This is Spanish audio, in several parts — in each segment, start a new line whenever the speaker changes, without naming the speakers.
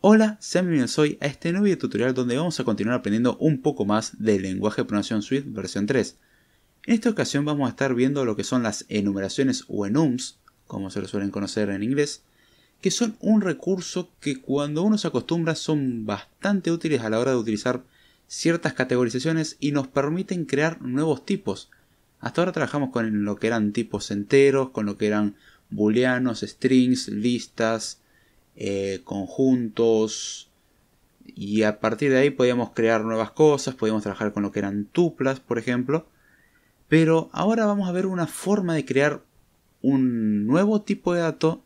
Hola, sean bienvenidos hoy a este nuevo video tutorial donde vamos a continuar aprendiendo un poco más del lenguaje de programación Swift versión 3. En esta ocasión vamos a estar viendo lo que son las enumeraciones o enums, como se lo suelen conocer en inglés, que son un recurso que cuando uno se acostumbra son bastante útiles a la hora de utilizar ciertas categorizaciones y nos permiten crear nuevos tipos. Hasta ahora trabajamos con lo que eran tipos enteros, con lo que eran booleanos, strings, listas, conjuntos, y a partir de ahí podíamos crear nuevas cosas, podíamos trabajar con lo que eran tuplas, por ejemplo. Pero ahora vamos a ver una forma de crear un nuevo tipo de dato,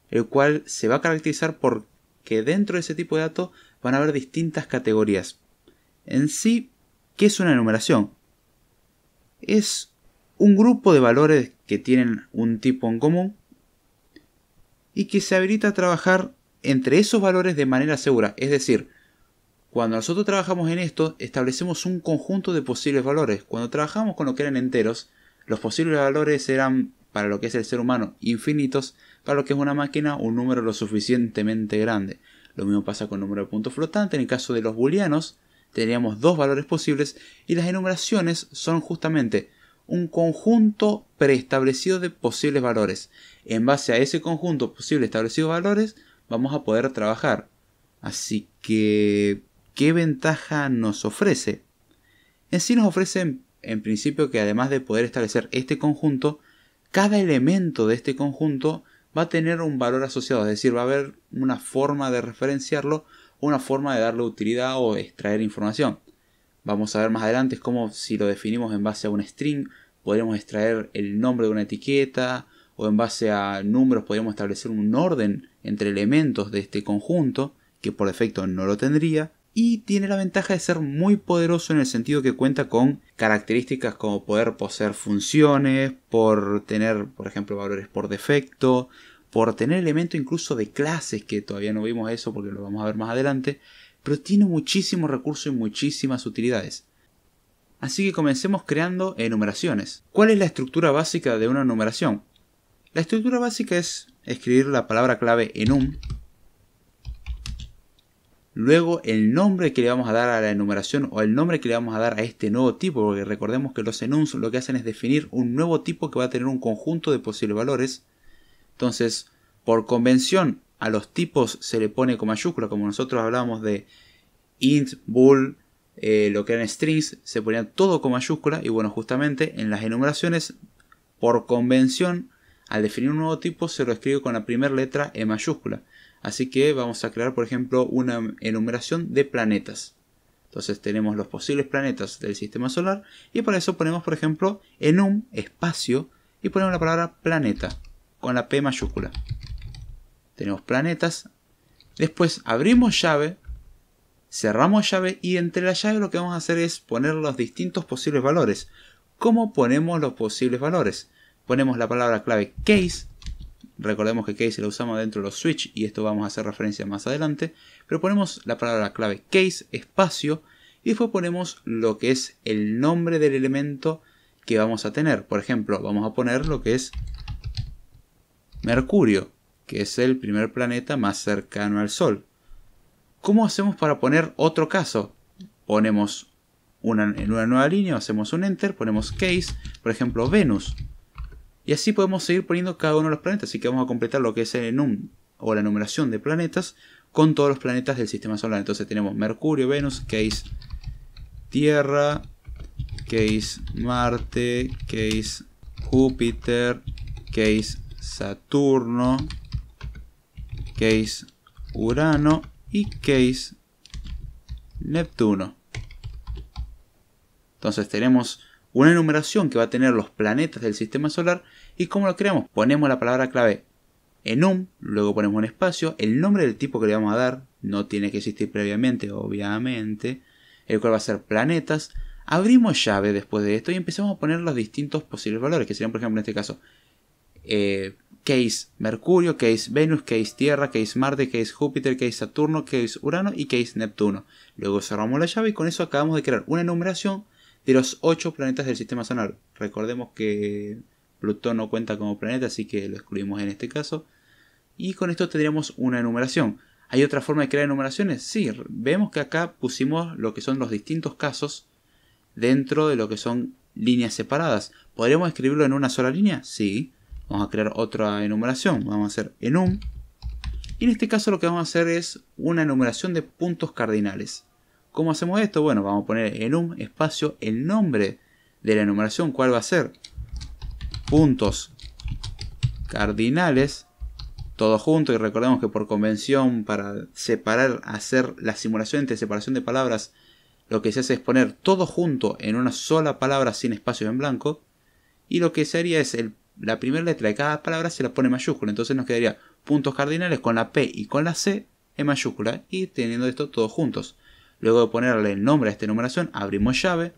el cual se va a caracterizar porque dentro de ese tipo de dato van a haber distintas categorías. En sí, ¿qué es una enumeración? Es un grupo de valores que tienen un tipo en común y que se habilita a trabajar entre esos valores de manera segura. Es decir, cuando nosotros trabajamos en esto, establecemos un conjunto de posibles valores. Cuando trabajamos con lo que eran enteros, los posibles valores eran, para lo que es el ser humano, infinitos. Para lo que es una máquina, un número lo suficientemente grande. Lo mismo pasa con el número de puntos flotantes. En el caso de los booleanos, teníamos dos valores posibles. Y las enumeraciones son justamente un conjunto preestablecido de posibles valores. En base a ese conjunto posible establecido de valores, vamos a poder trabajar. Así que, ¿qué ventaja nos ofrece? En sí nos ofrece en principio que además de poder establecer este conjunto, cada elemento de este conjunto va a tener un valor asociado. Es decir, va a haber una forma de referenciarlo, una forma de darle utilidad o extraer información. Vamos a ver más adelante cómo si lo definimos en base a un string, podremos extraer el nombre de una etiqueta, o en base a números podríamos establecer un orden entre elementos de este conjunto, que por defecto no lo tendría. Y tiene la ventaja de ser muy poderoso en el sentido que cuenta con características como poder poseer funciones, por tener, por ejemplo, valores por defecto, por tener elementos incluso de clases, que todavía no vimos eso porque lo vamos a ver más adelante. Pero tiene muchísimos recursos y muchísimas utilidades. Así que comencemos creando enumeraciones. ¿Cuál es la estructura básica de una enumeración? La estructura básica es escribir la palabra clave enum, luego el nombre que le vamos a dar a la enumeración o el nombre que le vamos a dar a este nuevo tipo, porque recordemos que los enums lo que hacen es definir un nuevo tipo que va a tener un conjunto de posibles valores. Entonces, por convención, a los tipos se le pone con mayúscula, como nosotros hablábamos de int, bool, lo que eran strings, se ponían todo con mayúscula. Y bueno, justamente en las enumeraciones, por convención, al definir un nuevo tipo se lo escribe con la primera letra en mayúscula. Así que vamos a crear, por ejemplo, una enumeración de planetas. Entonces tenemos los posibles planetas del sistema solar y para eso ponemos, por ejemplo, enum, espacio, y ponemos la palabra planeta con la P mayúscula. Tenemos planetas. Después abrimos llave, cerramos llave y entre la llave lo que vamos a hacer es poner los distintos posibles valores. ¿Cómo ponemos los posibles valores? Ponemos la palabra clave case. Recordemos que case la usamos dentro de los switch y esto vamos a hacer referencia más adelante. Pero ponemos la palabra clave case, espacio, y después ponemos lo que es el nombre del elemento que vamos a tener. Por ejemplo, vamos a poner lo que es Mercurio, que es el primer planeta más cercano al Sol. ¿Cómo hacemos para poner otro caso? Ponemos en una nueva línea, hacemos un enter, ponemos case, por ejemplo Venus. Y así podemos seguir poniendo cada uno de los planetas. Así que vamos a completar lo que es el enum o la numeración de planetas con todos los planetas del sistema solar. Entonces tenemos Mercurio, Venus, case Tierra, case Marte, case Júpiter, case Saturno, case Urano y case Neptuno. Entonces tenemos una enumeración que va a tener los planetas del sistema solar. ¿Y cómo lo creamos? Ponemos la palabra clave enum, luego ponemos un espacio, el nombre del tipo que le vamos a dar, no tiene que existir previamente, obviamente, el cual va a ser planetas. Abrimos llave después de esto y empezamos a poner los distintos posibles valores, que serían, por ejemplo, en este caso, case Mercurio, case Venus, case Tierra, case Marte, case Júpiter, case Saturno, case Urano y case Neptuno. Luego cerramos la llave y con eso acabamos de crear una enumeración de los 8 planetas del sistema solar. Recordemos que Plutón no cuenta como planeta, así que lo excluimos en este caso. Y con esto tendríamos una enumeración. ¿Hay otra forma de crear enumeraciones? Sí, vemos que acá pusimos lo que son los distintos casos dentro de lo que son líneas separadas. ¿Podríamos escribirlo en una sola línea? Sí. Vamos a crear otra enumeración. Vamos a hacer enum. Y en este caso lo que vamos a hacer es una enumeración de puntos cardinales. ¿Cómo hacemos esto? Bueno, vamos a poner enum espacio el nombre de la enumeración. ¿Cuál va a ser? Puntos cardinales. Todo junto, y recordemos que por convención, para separar, hacer la simulación entre separación de palabras, lo que se hace es poner todo junto en una sola palabra sin espacios en blanco. Y lo que se haría es la primera letra de cada palabra se la pone en mayúscula. Entonces nos quedaría puntos cardinales con la P y con la C en mayúscula. Y teniendo esto todos juntos. Luego de ponerle el nombre a esta enumeración, abrimos llave.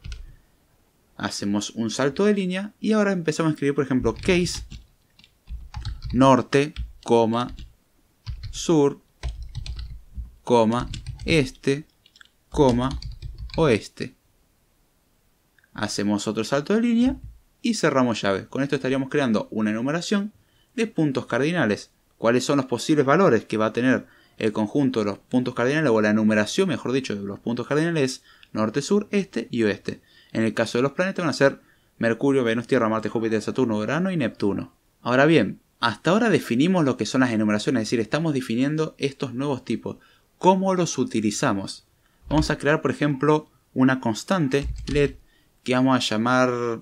Hacemos un salto de línea. Y ahora empezamos a escribir, por ejemplo, case norte, coma, sur, coma, este, coma, oeste. Hacemos otro salto de línea y cerramos llave. Con esto estaríamos creando una enumeración de puntos cardinales. ¿Cuáles son los posibles valores que va a tener el conjunto de los puntos cardinales, o la enumeración, mejor dicho, de los puntos cardinales? Norte, sur, este y oeste. En el caso de los planetas van a ser Mercurio, Venus, Tierra, Marte, Júpiter, Saturno, Urano y Neptuno. Ahora bien, hasta ahora definimos lo que son las enumeraciones, es decir, estamos definiendo estos nuevos tipos. ¿Cómo los utilizamos? Vamos a crear, por ejemplo, una constante LED que vamos a llamar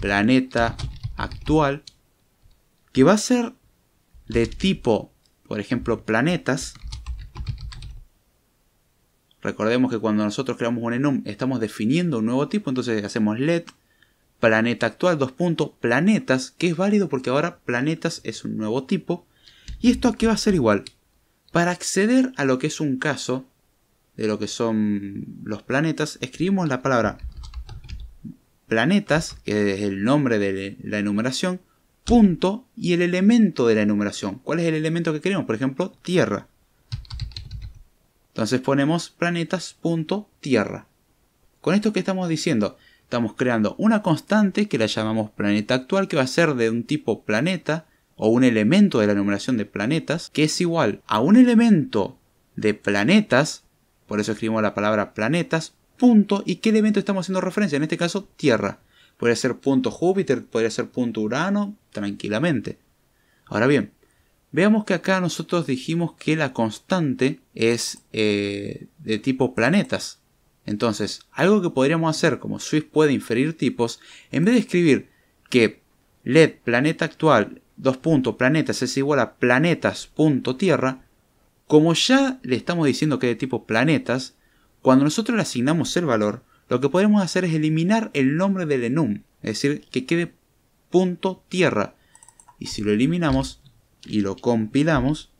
planeta actual, que va a ser de tipo, por ejemplo, planetas. Recordemos que cuando nosotros creamos un enum estamos definiendo un nuevo tipo, entonces hacemos LED planeta actual, planetas, que es válido porque ahora planetas es un nuevo tipo. ¿Y esto aquí va a ser igual? Para acceder a lo que es un caso de lo que son los planetas, escribimos la palabra planetas, que es el nombre de la enumeración, punto y el elemento de la enumeración. ¿Cuál es el elemento que queremos? Por ejemplo, Tierra. Entonces ponemos planetas, punto, Tierra. Con esto que estamos diciendo, estamos creando una constante que la llamamos planeta actual, que va a ser de un tipo planeta, o un elemento de la enumeración de planetas, que es igual a un elemento de planetas, por eso escribimos la palabra planetas, punto, ¿y qué elemento estamos haciendo referencia? En este caso, Tierra. Podría ser punto Júpiter, podría ser punto Urano, tranquilamente. Ahora bien, veamos que acá nosotros dijimos que la constante es de tipo planetas. Entonces, algo que podríamos hacer, como Swift puede inferir tipos, en vez de escribir que LED planeta actual, planetas es igual a planetas.tierra, como ya le estamos diciendo que es de tipo planetas, cuando nosotros le asignamos el valor, lo que podemos hacer es eliminar el nombre del enum, es decir, que quede punto tierra. Y si lo eliminamos y lo compilamos,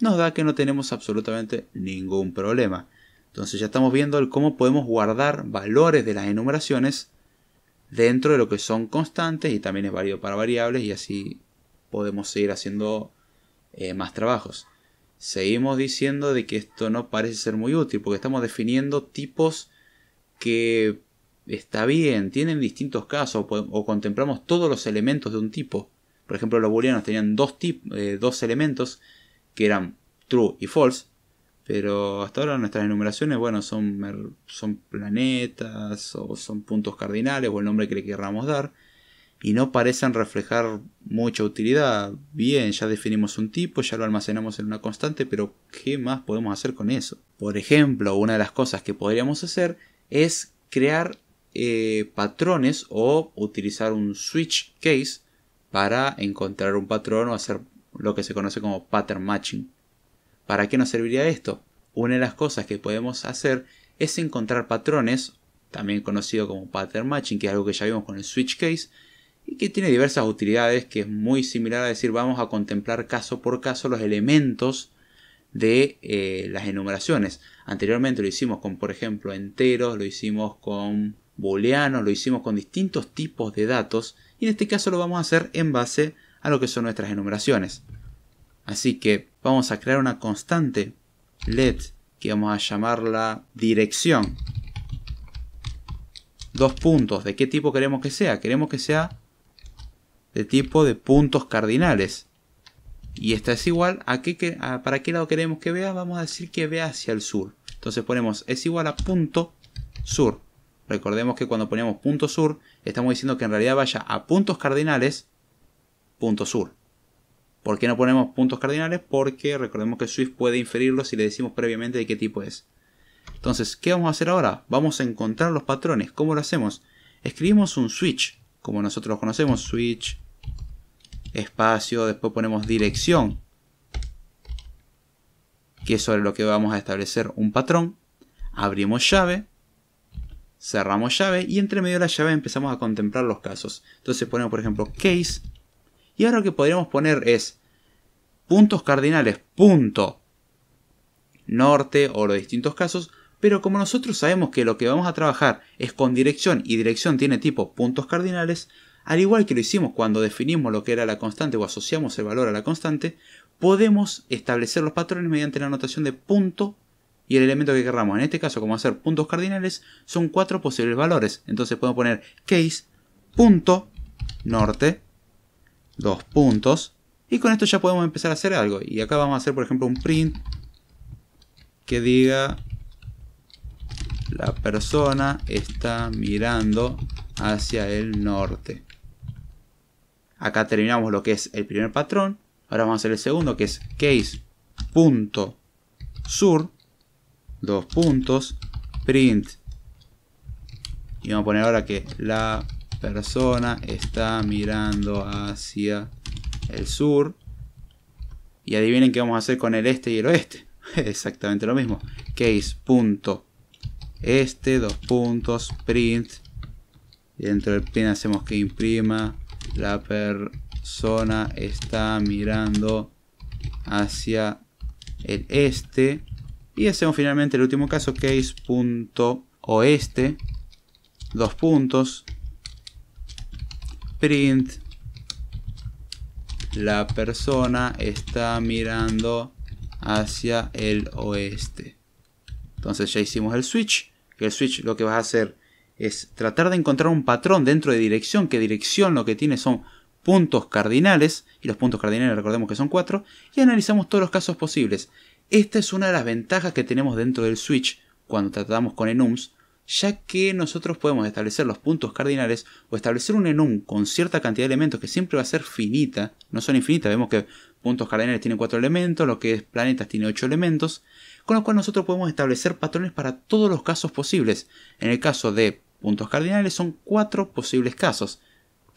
nos da que no tenemos absolutamente ningún problema. Entonces ya estamos viendo cómo podemos guardar valores de las enumeraciones dentro de lo que son constantes, y también es válido para variables, y así podemos seguir haciendo más trabajos. Seguimos diciendo de que esto no parece ser muy útil porque estamos definiendo tipos que está bien, tienen distintos casos, o contemplamos todos los elementos de un tipo. Por ejemplo, los booleanos tenían dos elementos que eran true y false, pero hasta ahora nuestras enumeraciones, bueno, son planetas, o son puntos cardinales, o el nombre que le queramos dar, y no parecen reflejar mucha utilidad. Bien, ya definimos un tipo, ya lo almacenamos en una constante, pero ¿qué más podemos hacer con eso? Por ejemplo, una de las cosas que podríamos hacer es crear patrones, o utilizar un switch case para encontrar un patrón o hacer lo que se conoce como pattern matching. ¿Para qué nos serviría esto? Una de las cosas que podemos hacer es encontrar patrones, también conocido como pattern matching, que es algo que ya vimos con el switch case, y que tiene diversas utilidades, que es muy similar a decir vamos a contemplar caso por caso los elementos de las enumeraciones. Anteriormente lo hicimos con, por ejemplo, enteros, lo hicimos con booleanos, lo hicimos con distintos tipos de datos, y en este caso lo vamos a hacer en base a lo que son nuestras enumeraciones. Así que vamos a crear una constante LED que vamos a llamarla dirección. ¿De qué tipo queremos que sea? Queremos que sea de tipo de puntos cardinales. Y esta es igual a para qué lado queremos que vea. Vamos a decir que vea hacia el sur. Entonces ponemos es igual a punto sur. Recordemos que cuando ponemos punto sur, estamos diciendo que en realidad vaya a puntos cardinales, punto sur. ¿Por qué no ponemos puntos cardinales? Porque recordemos que Swift puede inferirlo si le decimos previamente de qué tipo es. Entonces, ¿qué vamos a hacer ahora? Vamos a encontrar los patrones. ¿Cómo lo hacemos? Escribimos un switch, como nosotros lo conocemos, switch, espacio, después ponemos dirección, que es sobre lo que vamos a establecer un patrón. Abrimos llave, cerramos llave y entre medio de la llave empezamos a contemplar los casos. Entonces ponemos por ejemplo case y ahora lo que podríamos poner es puntos cardinales punto norte o los distintos casos, pero como nosotros sabemos que lo que vamos a trabajar es con dirección y dirección tiene tipo puntos cardinales, al igual que lo hicimos cuando definimos lo que era la constante o asociamos el valor a la constante, podemos establecer los patrones mediante la notación de punto y el elemento que queramos. En este caso, como hacer puntos cardinales, son 4 posibles valores. Entonces podemos poner case punto norte, 2 puntos, y con esto ya podemos empezar a hacer algo. Y acá vamos a hacer por ejemplo un print que diga la persona está mirando hacia el norte. Acá terminamos lo que es el primer patrón. Ahora vamos a hacer el segundo, que es case.sur, 2 puntos, print. Y vamos a poner ahora que la persona está mirando hacia el sur. Y adivinen qué vamos a hacer con el este y el oeste. Exactamente lo mismo. Case.este, 2 puntos, print. Y dentro del print hacemos que imprima la persona está mirando hacia el este. Y hacemos finalmente el último caso, case.oeste, 2 puntos, print, la persona está mirando hacia el oeste. Entonces ya hicimos el switch, que el switch lo que vas a hacer es tratar de encontrar un patrón dentro de dirección, que dirección lo que tiene son puntos cardinales, y los puntos cardinales recordemos que son 4, y analizamos todos los casos posibles. Esta es una de las ventajas que tenemos dentro del switch cuando tratamos con enums, ya que nosotros podemos establecer los puntos cardinales o establecer un enum con cierta cantidad de elementos que siempre va a ser finita, no son infinitas. Vemos que puntos cardinales tienen 4 elementos, lo que es planetas tiene 8 elementos, con lo cual nosotros podemos establecer patrones para todos los casos posibles. En el caso de puntos cardinales son 4 posibles casos.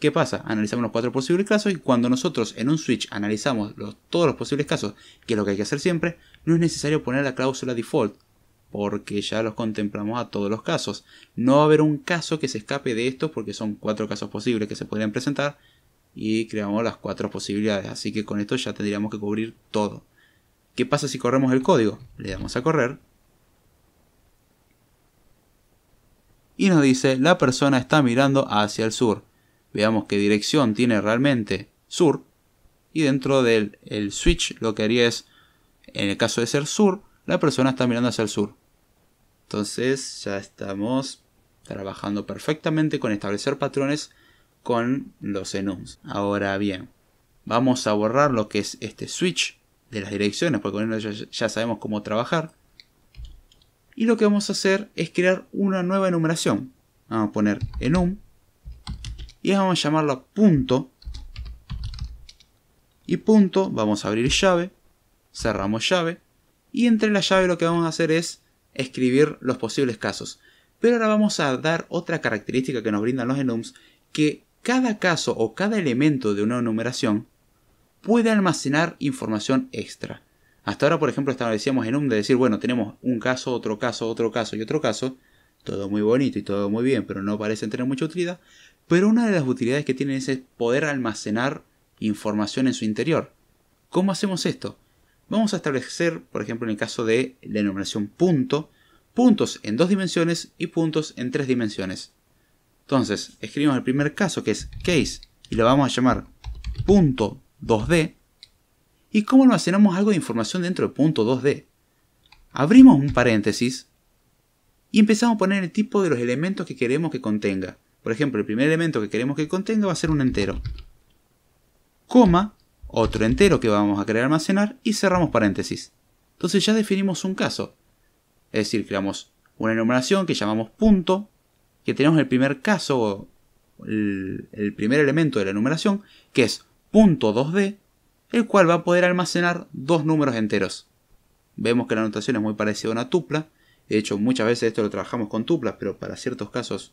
¿Qué pasa? Analizamos los 4 posibles casos y cuando nosotros en un switch analizamos todos los posibles casos, que es lo que hay que hacer siempre, no es necesario poner la cláusula default, porque ya los contemplamos a todos los casos. No va a haber un caso que se escape de esto porque son 4 casos posibles que se podrían presentar y creamos las 4 posibilidades. Así que con esto ya tendríamos que cubrir todo. ¿Qué pasa si corremos el código? Le damos a correr. Y nos dice la persona está mirando hacia el sur. Veamos qué dirección tiene realmente sur. Y dentro del switch lo que haría es, en el caso de ser sur, la persona está mirando hacia el sur. Entonces ya estamos trabajando perfectamente con establecer patrones con los enums. Ahora bien, vamos a borrar lo que es este switch de las direcciones, porque con ello ya sabemos cómo trabajar. Y lo que vamos a hacer es crear una nueva enumeración. Vamos a poner enum y vamos a llamarla punto. Y punto, vamos a abrir llave, cerramos llave. Y entre la llave lo que vamos a hacer es escribir los posibles casos. Pero ahora vamos a dar otra característica que nos brindan los enums, que cada caso o cada elemento de una enumeración puede almacenar información extra. Hasta ahora, por ejemplo, establecíamos enum de decir, bueno, tenemos un caso, otro caso, otro caso y otro caso. Todo muy bonito y todo muy bien, pero no parecen tener mucha utilidad. Pero una de las utilidades que tienen es poder almacenar información en su interior. ¿Cómo hacemos esto? Vamos a establecer, por ejemplo, en el caso de la enumeración punto, puntos en 2 dimensiones y puntos en 3 dimensiones. Entonces, escribimos el primer caso que es case y lo vamos a llamar punto 2D. ¿Y cómo almacenamos algo de información dentro de punto 2D? Abrimos un paréntesis y empezamos a poner el tipo de los elementos que queremos que contenga. Por ejemplo, el primer elemento que queremos que contenga va a ser un entero. coma, otro entero que vamos a querer almacenar y cerramos paréntesis. Entonces ya definimos un caso. Es decir, creamos una enumeración que llamamos punto, que tenemos el primer caso, el primer elemento de la enumeración, que es punto 2D, el cual va a poder almacenar dos números enteros. Vemos que la notación es muy parecida a una tupla. De hecho, muchas veces esto lo trabajamos con tuplas, pero para ciertos casos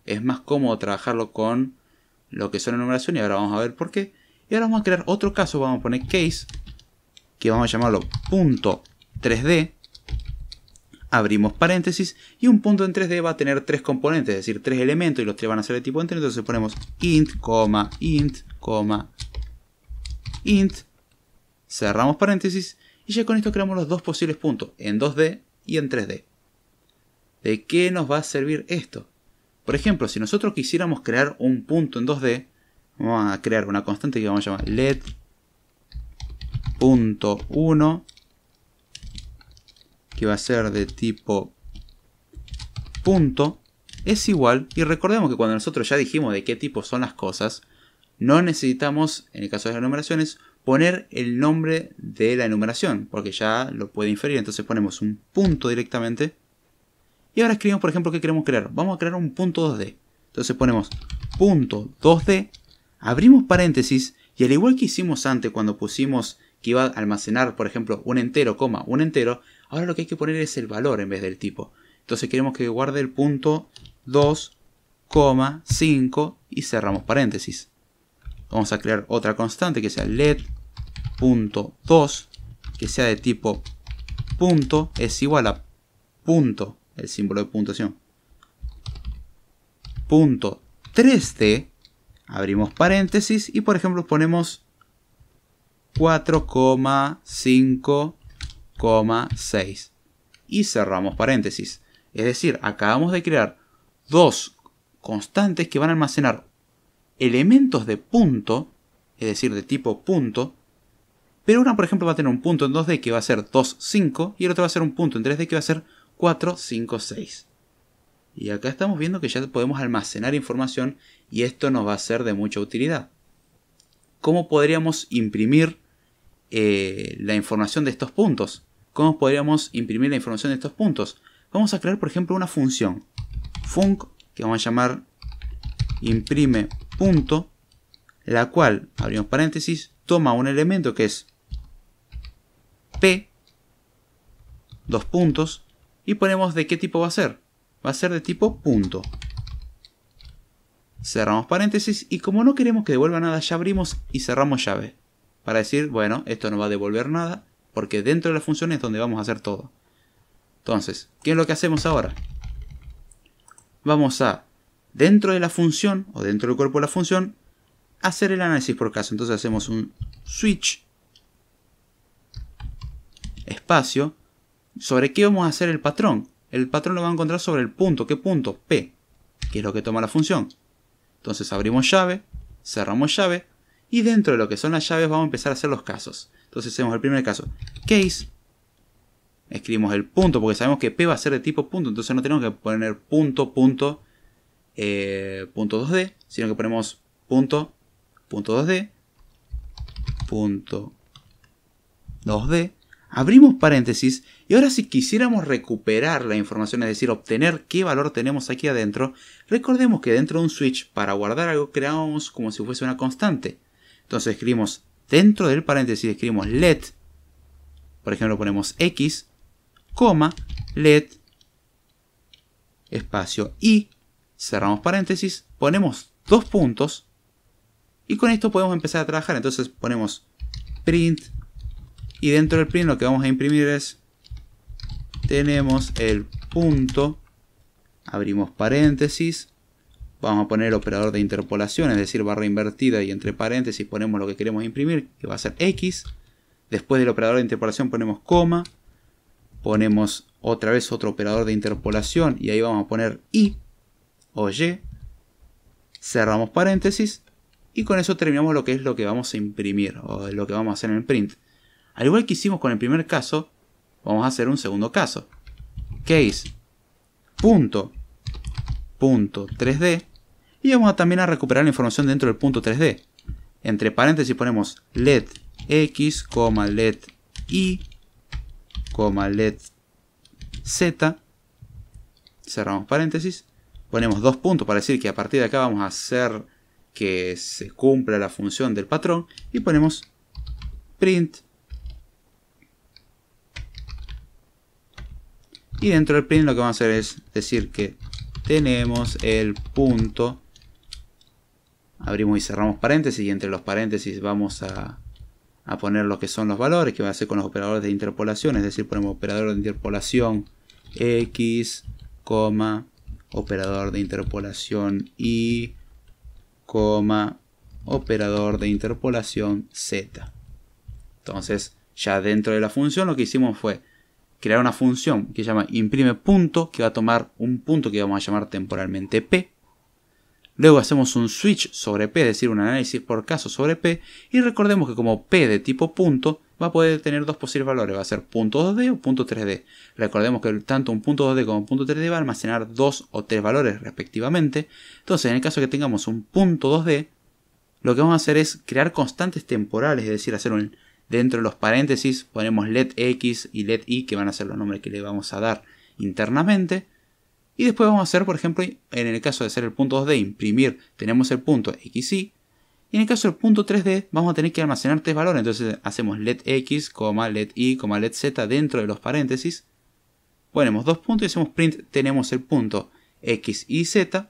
es más cómodo trabajarlo con lo que son enumeración, y ahora vamos a ver por qué. Y ahora vamos a crear otro caso, vamos a poner case, que vamos a llamarlo punto 3D. Abrimos paréntesis, y un punto en 3D va a tener tres componentes, es decir, tres elementos, y los tres van a ser de tipo entero. Entonces ponemos int, int, int, cerramos paréntesis, y ya con esto creamos los dos posibles puntos, en 2D y en 3D. ¿De qué nos va a servir esto? Por ejemplo, si nosotros quisiéramos crear un punto en 2D, vamos a crear una constante que vamos a llamar let.1, que va a ser de tipo punto, es igual. Y recordemos que cuando nosotros ya dijimos de qué tipo son las cosas, no necesitamos, en el caso de las enumeraciones, poner el nombre de la enumeración, porque ya lo puede inferir. Entonces ponemos un punto directamente. Y ahora escribimos, por ejemplo, qué queremos crear. Vamos a crear un punto 2D. Entonces ponemos punto 2D, abrimos paréntesis, y al igual que hicimos antes cuando pusimos que iba a almacenar, por ejemplo, un entero, coma, un entero, ahora lo que hay que poner es el valor en vez del tipo. Entonces queremos que guarde el punto 2,5 y cerramos paréntesis. Vamos a crear otra constante que sea let.2, que sea de tipo punto, es igual a punto, el símbolo de puntuación, punto 3D, abrimos paréntesis y por ejemplo ponemos 4,5,6 y cerramos paréntesis. Es decir, acabamos de crear dos constantes que van a almacenar elementos de punto, es decir, de tipo punto, pero una por ejemplo va a tener un punto en 2D que va a ser 2,5 y el otro va a ser un punto en 3D que va a ser 4,5,6. Y acá estamos viendo que ya podemos almacenar información y esto nos va a ser de mucha utilidad. ¿Cómo podríamos imprimir la información de estos puntos? ¿Cómo podríamos imprimir la información de estos puntos? Vamos a crear por ejemplo una función func que vamos a llamar imprime punto, la cual, abrimos paréntesis, toma un elemento que es p, dos puntos, y ponemos de qué tipo va a ser. Va a ser de tipo punto. Cerramos paréntesis y como no queremos que devuelva nada, ya abrimos y cerramos llave. Para decir, bueno, esto no va a devolver nada porque dentro de la función es donde vamos a hacer todo. Entonces, ¿qué es lo que hacemos ahora? Vamos a, dentro de la función o dentro del cuerpo de la función, hacer el análisis por caso. Entonces hacemos un switch espacio. ¿Sobre qué vamos a hacer el patrón? El patrón lo va a encontrar sobre el punto. ¿Qué punto? P, que es lo que toma la función. Entonces abrimos llave, cerramos llave, y dentro de lo que son las llaves vamos a empezar a hacer los casos. Entonces hacemos el primer caso, case, escribimos el punto porque sabemos que P va a ser de tipo punto, entonces no tenemos que poner punto 2D, sino que ponemos punto 2D, punto 2D, abrimos paréntesis, y ahora si quisiéramos recuperar la información, es decir, obtener qué valor tenemos aquí adentro, recordemos que dentro de un switch, para guardar algo, creamos como si fuese una constante. Entonces escribimos dentro del paréntesis, escribimos let, por ejemplo ponemos x, coma, let, espacio y, cerramos paréntesis, ponemos dos puntos, y con esto podemos empezar a trabajar. Entonces ponemos print, y dentro del print lo que vamos a imprimir es, tenemos el punto, abrimos paréntesis, vamos a poner el operador de interpolación, es decir, barra invertida, y entre paréntesis ponemos lo que queremos imprimir, que va a ser x. Después del operador de interpolación ponemos coma, ponemos otra vez otro operador de interpolación, y ahí vamos a poner y o y, cerramos paréntesis, y con eso terminamos lo que es lo que vamos a imprimir, o lo que vamos a hacer en el print. Al igual que hicimos con el primer caso, vamos a hacer un segundo caso. Case punto 3D, y vamos a también a recuperar la información dentro del punto 3D. entre paréntesis ponemos let x, let y, let z, cerramos paréntesis, ponemos dos puntos para decir que a partir de acá vamos a hacer que se cumpla la función del patrón, y ponemos print. Y dentro del print lo que vamos a hacer es decir que tenemos el punto, abrimos y cerramos paréntesis, y entre los paréntesis vamos a poner lo que son los valores, que va a ser con los operadores de interpolación, es decir, ponemos operador de interpolación x, operador de interpolación y, operador de interpolación z. Entonces, ya dentro de la función lo que hicimos fue crear una función que se llama imprime punto, que va a tomar un punto que vamos a llamar temporalmente p. Luego hacemos un switch sobre p, es decir, un análisis por caso sobre p. Y recordemos que como p de tipo punto va a poder tener dos posibles valores, va a ser punto 2D o punto 3D. Recordemos que tanto un punto 2D como un punto 3D va a almacenar dos o tres valores respectivamente. Entonces, en el caso que tengamos un punto 2D, lo que vamos a hacer es crear constantes temporales, es decir, hacer un, dentro de los paréntesis ponemos let x y let y, que van a ser los nombres que le vamos a dar internamente. Y después vamos a hacer, por ejemplo, en el caso de ser el punto 2D, imprimir, tenemos el punto xy. Y en el caso del punto 3D, vamos a tener que almacenar tres valores. Entonces hacemos let x, let y, let z dentro de los paréntesis. Ponemos dos puntos y hacemos print, tenemos el punto x y z.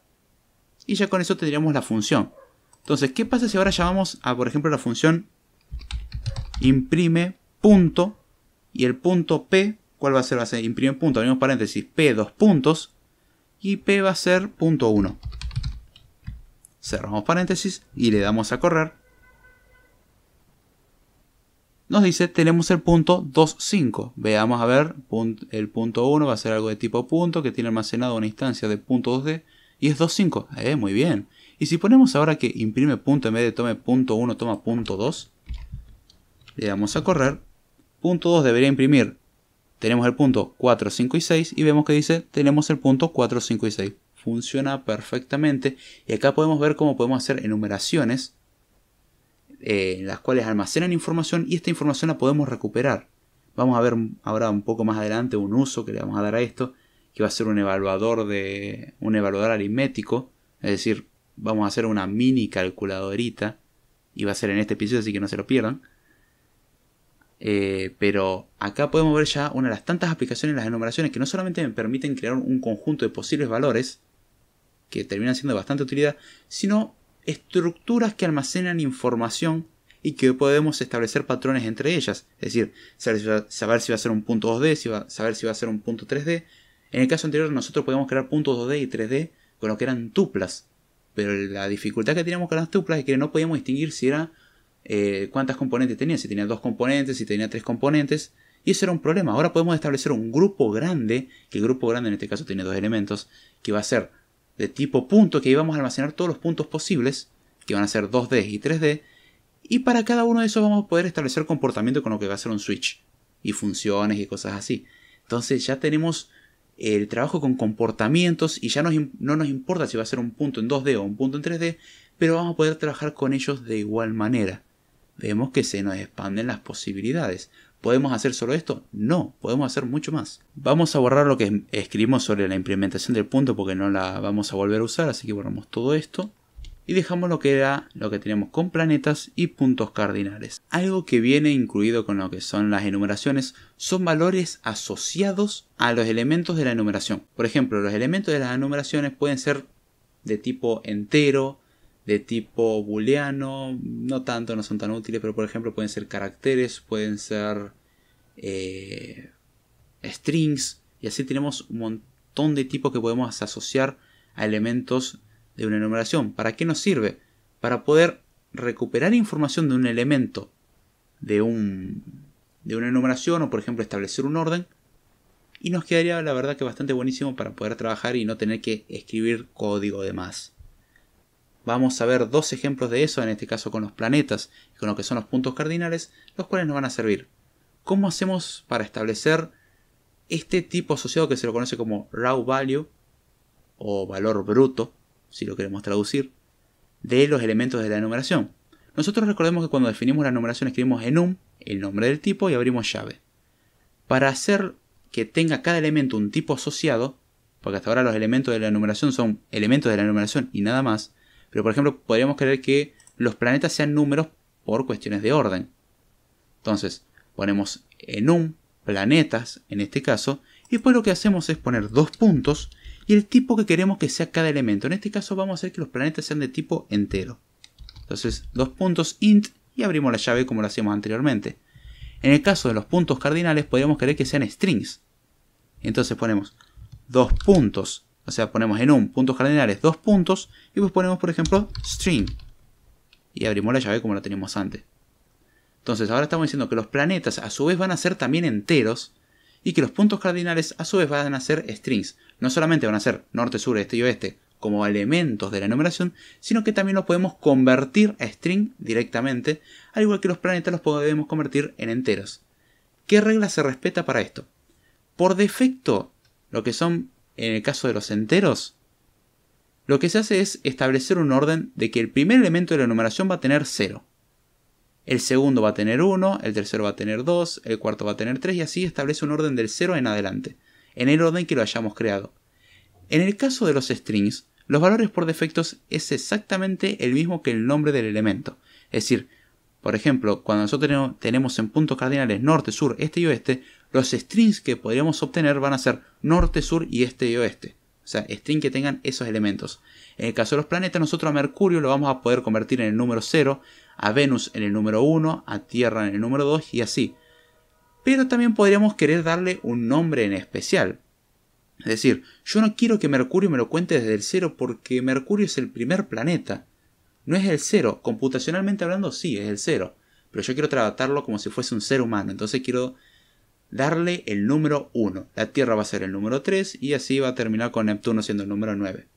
Y ya con eso tendríamos la función. Entonces, ¿qué pasa si ahora llamamos a, por ejemplo, la función imprime punto? Y el punto p, ¿cuál va a ser? Va a ser imprime punto, abrimos paréntesis, p dos puntos. Y p va a ser punto 1. Cerramos paréntesis y le damos a correr. Nos dice tenemos el punto 2.5. Veamos a ver, el punto 1 va a ser algo de tipo punto que tiene almacenado una instancia de punto 2D y es 2.5. Muy bien. Y si ponemos ahora que imprime punto, en vez de tome punto 1 toma punto 2, le damos a correr. Punto 2 debería imprimir. Tenemos el punto 4, 5 y 6 y vemos que dice tenemos el punto 4, 5 y 6. Funciona perfectamente. Y acá podemos ver cómo podemos hacer enumeraciones en las cuales almacenan información y esta información la podemos recuperar. Vamos a ver ahora un poco más adelante un uso que le vamos a dar a esto, que va a ser un evaluador aritmético. Es decir, vamos a hacer una mini calculadorita y va a ser en este episodio, así que no se lo pierdan. Pero acá podemos ver ya una de las tantas aplicaciones de las enumeraciones que no solamente me permiten crear un conjunto de posibles valores que terminan siendo de bastante utilidad, sino estructuras que almacenan información y que podemos establecer patrones entre ellas. Es decir, saber si va a ser un punto 2D, saber si va a ser un punto 3D. En el caso anterior nosotros podíamos crear puntos 2D y 3D con lo que eran tuplas, pero la dificultad que teníamos con las tuplas es que no podíamos distinguir si era cuántas componentes tenía, si tenía 2 componentes, si tenía 3 componentes, y eso era un problema. Ahora podemos establecer un grupo grande, que el grupo grande en este caso tiene 2 elementos, que va a ser de tipo punto, que ahí vamos a almacenar todos los puntos posibles, que van a ser 2D y 3D, y para cada uno de esos vamos a poder establecer comportamiento con lo que va a ser un switch, y funciones y cosas así. Entonces ya tenemos el trabajo con comportamientos, y ya no nos importa si va a ser un punto en 2D o un punto en 3D, pero vamos a poder trabajar con ellos de igual manera. Vemos que se nos expanden las posibilidades. ¿Podemos hacer solo esto? No, podemos hacer mucho más. Vamos a borrar lo que escribimos sobre la implementación del punto porque no la vamos a volver a usar, así que borramos todo esto. Y dejamos lo que era lo que teníamos con planetas y puntos cardinales. Algo que viene incluido con lo que son las enumeraciones son valores asociados a los elementos de la enumeración. Por ejemplo, los elementos de las enumeraciones pueden ser de tipo entero, de tipo booleano, no tanto, no son tan útiles, pero por ejemplo pueden ser caracteres, pueden ser strings, y así tenemos un montón de tipos que podemos asociar a elementos de una enumeración. ¿Para qué nos sirve? Para poder recuperar información de un elemento de una enumeración, o por ejemplo establecer un orden, y nos quedaría la verdad que bastante buenísimo para poder trabajar y no tener que escribir código de más. Vamos a ver dos ejemplos de eso, en este caso con los planetas y con lo que son los puntos cardinales, los cuales nos van a servir. ¿Cómo hacemos para establecer este tipo asociado que se lo conoce como raw value o valor bruto, si lo queremos traducir, de los elementos de la enumeración? Nosotros recordemos que cuando definimos la numeración escribimos enum, el nombre del tipo, y abrimos llave. Para hacer que tenga cada elemento un tipo asociado, porque hasta ahora los elementos de la numeración son elementos de la numeración y nada más, pero por ejemplo podríamos querer que los planetas sean números por cuestiones de orden. Entonces ponemos enum, planetas en este caso, y después lo que hacemos es poner dos puntos y el tipo que queremos que sea cada elemento. En este caso vamos a hacer que los planetas sean de tipo entero. Entonces dos puntos int y abrimos la llave como lo hacíamos anteriormente. En el caso de los puntos cardinales podríamos querer que sean strings. Entonces ponemos dos puntos, o sea ponemos enum, puntos cardinales, dos puntos, y pues ponemos por ejemplo string. Y abrimos la llave como la teníamos antes. Entonces ahora estamos diciendo que los planetas a su vez van a ser también enteros y que los puntos cardinales a su vez van a ser strings. No solamente van a ser norte, sur, este y oeste como elementos de la numeración, sino que también los podemos convertir a string directamente, al igual que los planetas los podemos convertir en enteros. ¿Qué regla se respeta para esto? Por defecto, lo que son en el caso de los enteros, lo que se hace es establecer un orden de que el primer elemento de la numeración va a tener 0. El segundo va a tener 1, el tercero va a tener 2, el cuarto va a tener 3 y así establece un orden del 0 en adelante, en el orden que lo hayamos creado. En el caso de los strings, los valores por defectos es exactamente el mismo que el nombre del elemento. Es decir, por ejemplo, cuando nosotros tenemos en puntos cardinales norte, sur, este y oeste, los strings que podríamos obtener van a ser norte, sur y este y oeste. O sea, string que tengan esos elementos. En el caso de los planetas, nosotros a Mercurio lo vamos a poder convertir en el número 0, a Venus en el número 1, a Tierra en el número 2 y así. Pero también podríamos querer darle un nombre en especial. Es decir, yo no quiero que Mercurio me lo cuente desde el 0 porque Mercurio es el primer planeta. No es el 0. Computacionalmente hablando sí, es el 0. Pero yo quiero tratarlo como si fuese un ser humano. Entonces quiero darle el número 1. La Tierra va a ser el número 3 y así va a terminar con Neptuno siendo el número 9.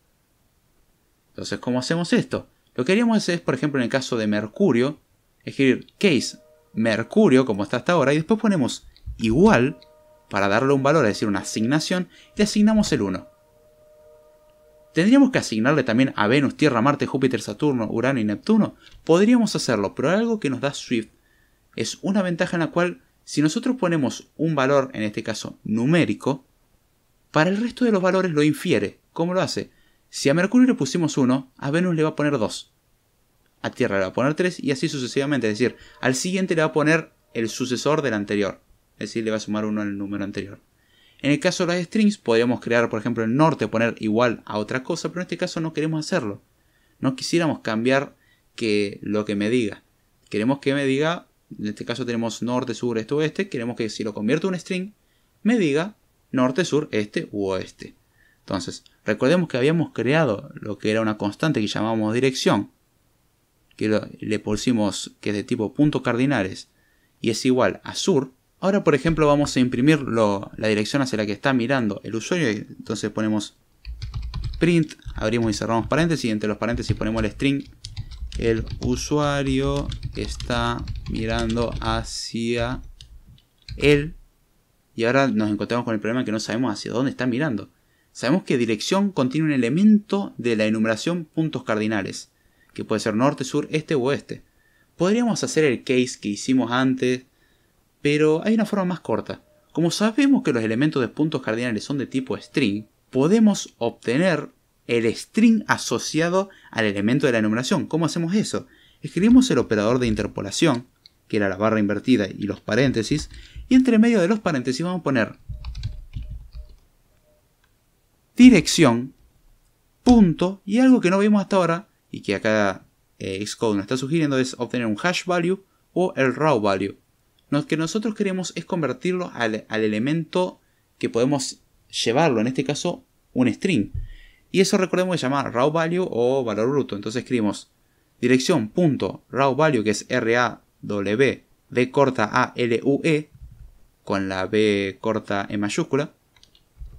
Entonces, ¿cómo hacemos esto? Lo que haríamos es, por ejemplo, en el caso de Mercurio, escribir case Mercurio como está hasta ahora y después ponemos igual para darle un valor, es decir, una asignación, y le asignamos el 1. ¿Tendríamos que asignarle también a Venus, Tierra, Marte, Júpiter, Saturno, Urano y Neptuno? Podríamos hacerlo, pero algo que nos da Swift es una ventaja en la cual, si nosotros ponemos un valor, en este caso numérico, para el resto de los valores lo infiere. ¿Cómo lo hace? Si a Mercurio le pusimos 1, a Venus le va a poner 2. A Tierra le va a poner 3 y así sucesivamente. Es decir, al siguiente le va a poner el sucesor del anterior. Es decir, le va a sumar 1 al número anterior. En el caso de las strings, podríamos crear, por ejemplo, el norte, poner igual a otra cosa, pero en este caso no queremos hacerlo. No quisiéramos cambiar lo que me diga. Queremos que me diga, en este caso tenemos norte, sur, este, oeste. Queremos que si lo convierto en un string, me diga norte, sur, este u oeste. Entonces, recordemos que habíamos creado lo que era una constante que llamábamos dirección, que le pusimos que es de tipo puntos cardinales y es igual a sur. Ahora, por ejemplo, vamos a imprimir la dirección hacia la que está mirando el usuario. Entonces ponemos print, abrimos y cerramos paréntesis, y entre los paréntesis ponemos el string. El usuario está mirando hacia él. Y ahora nos encontramos con el problema que no sabemos hacia dónde está mirando. Sabemos que dirección contiene un elemento de la enumeración puntos cardinales, que puede ser norte, sur, este u oeste. Podríamos hacer el case que hicimos antes, pero hay una forma más corta. Como sabemos que los elementos de puntos cardinales son de tipo string, podemos obtener el string asociado al elemento de la enumeración. ¿Cómo hacemos eso? Escribimos el operador de interpolación, que era la barra invertida y los paréntesis, y entre medio de los paréntesis vamos a poner dirección, punto, y algo que no vimos hasta ahora, y que acá Xcode nos está sugiriendo, es obtener un hash value o el raw value. Lo que nosotros queremos es convertirlo al elemento que podemos llevarlo, en este caso un string. Y eso recordemos que se llama raw value o valor bruto. Entonces escribimos dirección punto raw value, que es R-A-W, B corta A-L-U-E, con la B corta en mayúscula.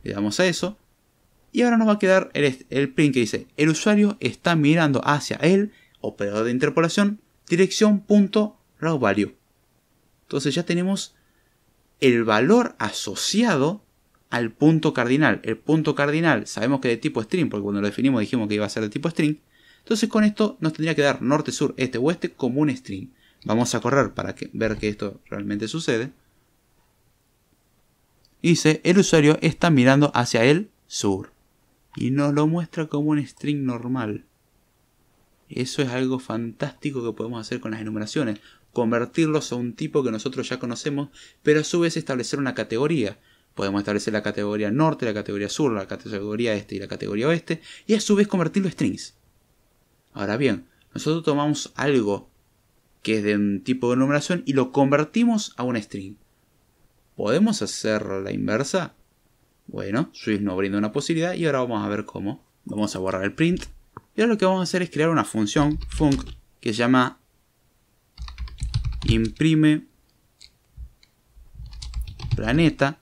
Le damos a eso. Y ahora nos va a quedar el print que dice el usuario está mirando hacia el operador de interpolación dirección punto raw value. Entonces ya tenemos el valor asociado al punto cardinal. El punto cardinal sabemos que es de tipo string, porque cuando lo definimos dijimos que iba a ser de tipo string. Entonces con esto nos tendría que dar norte, sur, este, oeste como un string. Vamos a correr para ver que esto realmente sucede. Dice, el usuario está mirando hacia el sur. Y nos lo muestra como un string normal. Eso es algo fantástico que podemos hacer con las enumeraciones. Convertirlos a un tipo que nosotros ya conocemos, pero a su vez establecer una categoría. Podemos establecer la categoría norte, la categoría sur, la categoría este y la categoría oeste, y a su vez convertirlo a strings. Ahora bien, nosotros tomamos algo que es de un tipo de enumeración y lo convertimos a un string. ¿Podemos hacer la inversa? Bueno, Swift nos brinda una posibilidad y ahora vamos a ver cómo. Vamos a borrar el print. Y ahora lo que vamos a hacer es crear una función, func, que se llama imprime planeta,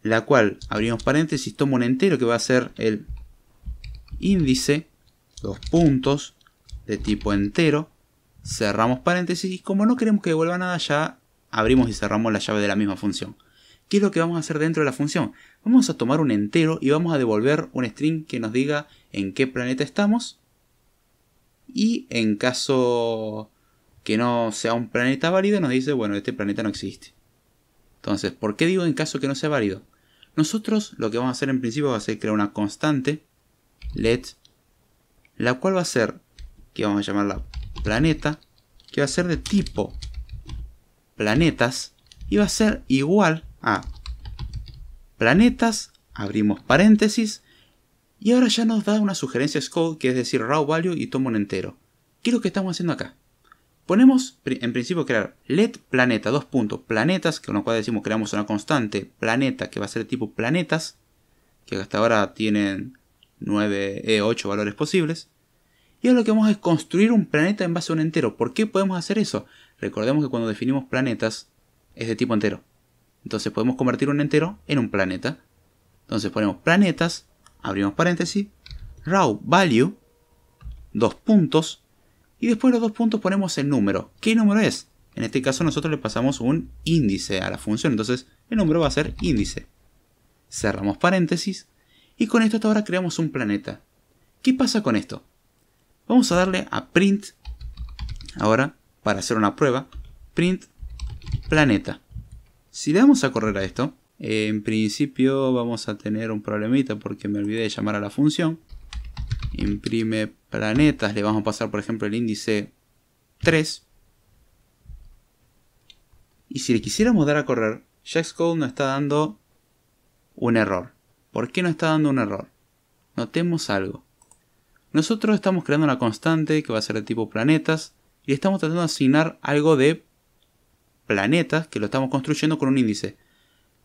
la cual abrimos paréntesis, toma un entero que va a ser el índice, dos puntos, de tipo entero, cerramos paréntesis y como no queremos que devuelva nada ya abrimos y cerramos la llave de la misma función. ¿Qué es lo que vamos a hacer dentro de la función? Vamos a tomar un entero y vamos a devolver un string que nos diga en qué planeta estamos. Y en caso que no sea un planeta válido, nos dice, bueno, este planeta no existe. Entonces, ¿por qué digo en caso que no sea válido? Nosotros lo que vamos a hacer en principio va a ser crear una constante, let, la cual va a ser, que vamos a llamarla planeta, que va a ser de tipo planetas, y va a ser igual a planetas, abrimos paréntesis, y ahora ya nos da una sugerencia Xcode, que es decir raw value y toma un entero. ¿Qué es lo que estamos haciendo acá? Ponemos en principio crear let planeta, dos puntos, planetas, con lo cual decimos creamos una constante planeta que va a ser de tipo planetas, que hasta ahora tienen 8 valores posibles. Y ahora lo que vamos a es construir un planeta en base a un entero. ¿Por qué podemos hacer eso? Recordemos que cuando definimos planetas es de tipo entero. Entonces podemos convertir un entero en un planeta. Entonces ponemos planetas, abrimos paréntesis, raw value, dos puntos, y después de los dos puntos ponemos el número. ¿Qué número es? En este caso nosotros le pasamos un índice a la función, entonces el número va a ser índice. Cerramos paréntesis, y con esto hasta ahora creamos un planeta. ¿Qué pasa con esto? Vamos a darle a print, ahora, para hacer una prueba, print planeta. Si le damos a correr a esto, en principio vamos a tener un problemita porque me olvidé de llamar a la función. Imprime planetas, le vamos a pasar por ejemplo el índice 3. Y si le quisiéramos dar a correr, ya Xcode nos está dando un error. ¿Por qué nos está dando un error? Notemos algo. Nosotros estamos creando una constante que va a ser de tipo planetas y estamos tratando de asignar algo de planetas que lo estamos construyendo con un índice.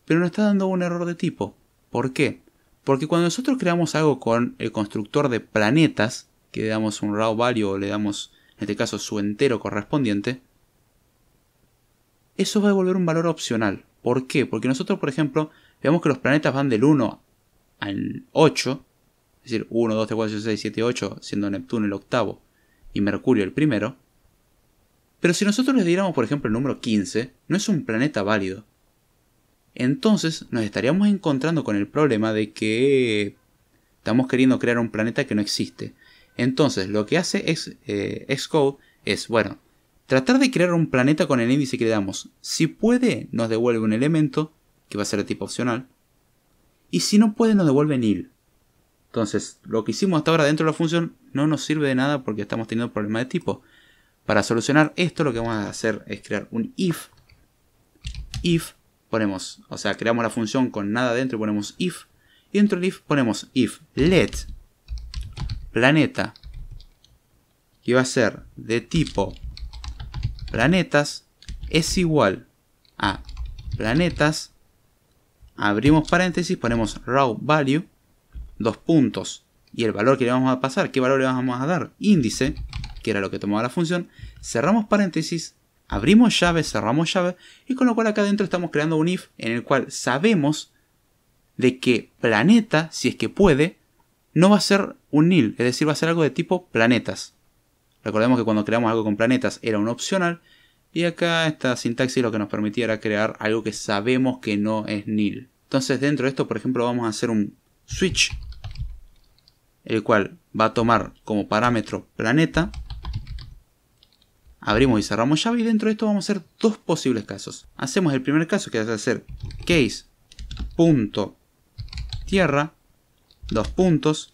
Pero nos está dando un error de tipo. ¿Por qué? Porque cuando nosotros creamos algo con el constructor de planetas, que le damos un raw value o le damos, en este caso, su entero correspondiente, eso va a devolver un valor opcional. ¿Por qué? Porque nosotros, por ejemplo, veamos que los planetas van del 1 al 8, es decir, 1, 2, 3, 4, 5, 6, 7, 8, siendo Neptuno el octavo y Mercurio el primero. Pero si nosotros les diéramos, por ejemplo, el número 15, no es un planeta válido. Entonces nos estaríamos encontrando con el problema de que estamos queriendo crear un planeta que no existe. Entonces lo que hace Xcode es, bueno, tratar de crear un planeta con el índice que le damos. Si puede, nos devuelve un elemento, que va a ser de tipo opcional. Y si no puede, nos devuelve nil. Entonces, lo que hicimos hasta ahora dentro de la función no nos sirve de nada porque estamos teniendo problemas de tipo. Para solucionar esto, lo que vamos a hacer es crear un if. If, ponemos, o sea, creamos la función con nada dentro y ponemos if. Y dentro del if ponemos if let planeta, que va a ser de tipo planetas, es igual a planetas. Abrimos paréntesis, ponemos raw value, dos puntos, y el valor que le vamos a pasar, ¿qué valor le vamos a dar? Índice, que era lo que tomaba la función. Cerramos paréntesis, abrimos llave, cerramos llave, y con lo cual acá adentro estamos creando un if en el cual sabemos de que planeta, si es que puede, no va a ser un nil, es decir, va a ser algo de tipo planetas. Recordemos que cuando creamos algo con planetas era un opcional, y acá esta sintaxis lo que nos permitía era crear algo que sabemos que no es nil. Entonces dentro de esto, por ejemplo, vamos a hacer un switch, el cual va a tomar como parámetro planeta. Abrimos y cerramos llave y dentro de esto vamos a hacer dos posibles casos. Hacemos el primer caso, que es hacer case.tierra, dos puntos.